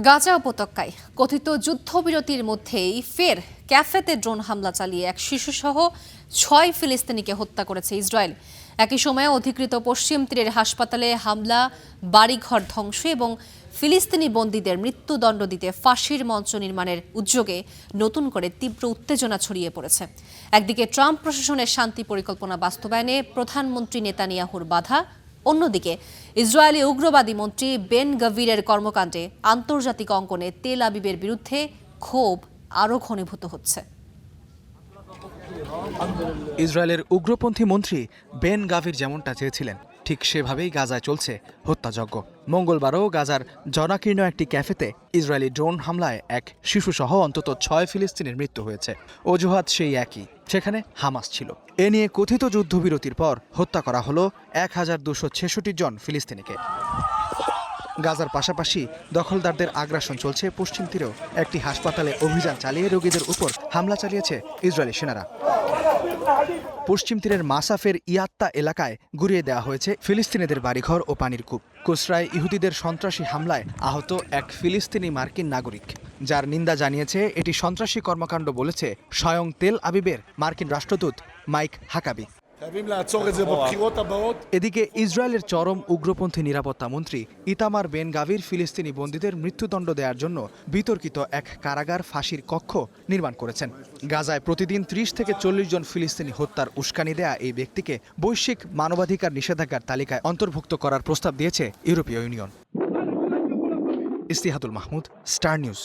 গাজা উপত্যকায় কথিত যুদ্ধবিরতির মধ্যেই ফের ক্যাফেতে ড্রোন হামলা চালিয়ে এক শিশুসহ ৬ ফিলিস্তিনিকে হত্যা করেছে ইসরায়েল। একই সময়ে অধিকৃত পশ্চিম তীরের হাসপাতালে হামলা, বাড়িঘর ধ্বংস এবং ফিলিস্তিনি বন্দীদের মৃত্যুদণ্ড দিতে ফাঁসির মঞ্চ নির্মাণের উদ্যোগে নতুন করে তীব্র উত্তেজনা ছড়িয়ে পড়েছে। একদিকে ট্রাম্প প্রশাসনের শান্তি পরিকল্পনা বাস্তবায়নে প্রধানমন্ত্রী নেতানিয়াহুর বাধা, অন্যদিকে ইসরায়েলি উগ্রবাদী মন্ত্রী বেন গাভিরের কর্মকাণ্ডে আন্তর্জাতিক অঙ্গনে তেল আবিবের বিরুদ্ধে ক্ষোভ আরও ঘনীভূত হচ্ছে। ইসরায়েলের উগ্রপন্থী মন্ত্রী বেন গাভির যেমনটা চেয়েছিলেন ঠিক সেভাবেই গাজায় চলছে হত্যাযজ্ঞ। মঙ্গলবারও গাজার জনাকীর্ণ একটি ক্যাফেতে ইসরায়েলি ড্রোন হামলায় এক শিশুসহ অন্তত ৬ ফিলিস্তিনির মৃত্যু হয়েছে। অজুহাত সেই একই, সেখানে হামাস ছিল। এ নিয়ে কথিত যুদ্ধবিরতির পর হত্যা করা হলো ১,২৬৬ জন ফিলিস্তিনিকে। গাজার পাশাপাশি দখলদারদের আগ্রাসন চলছে পশ্চিম তীরেও। একটি হাসপাতালে অভিযান চালিয়ে রোগীদের উপর হামলা চালিয়েছে ইসরায়েলি সেনারা। পশ্চিম তীরের মাসাফের ইয়াত্তা এলাকায় গুড়িয়ে দেওয়া হয়েছে ফিলিস্তিনিদের বাড়িঘর ও পানির কূপ। কুসরায় ইহুদিদের সন্ত্রাসী হামলায় আহত এক ফিলিস্তিনি মার্কিন নাগরিক, যার নিন্দা জানিয়েছে এটি সন্ত্রাসী কর্মকাণ্ড বলেছে স্বয়ং তেল আবিবের মার্কিন রাষ্ট্রদূত মাইক হাকাবি। এদিকে ইসরায়েলের চরম উগ্রপন্থী নিরাপত্তা মন্ত্রী ইতামার বেন গাভির ফিলিস্তিনি বন্দীদের মৃত্যুদণ্ড দেওয়ার জন্য বিতর্কিত এক কারাগার ফাঁসির কক্ষ নির্মাণ করেছেন। গাজায় প্রতিদিন ৩০ থেকে ৪০ জন ফিলিস্তিনি হত্যার উস্কানি দেয়া এই ব্যক্তিকে বৈশ্বিক মানবাধিকার নিষেধাজ্ঞার তালিকায় অন্তর্ভুক্ত করার প্রস্তাব দিয়েছে ইউরোপীয় union. Istihadul Mahmud, Star news.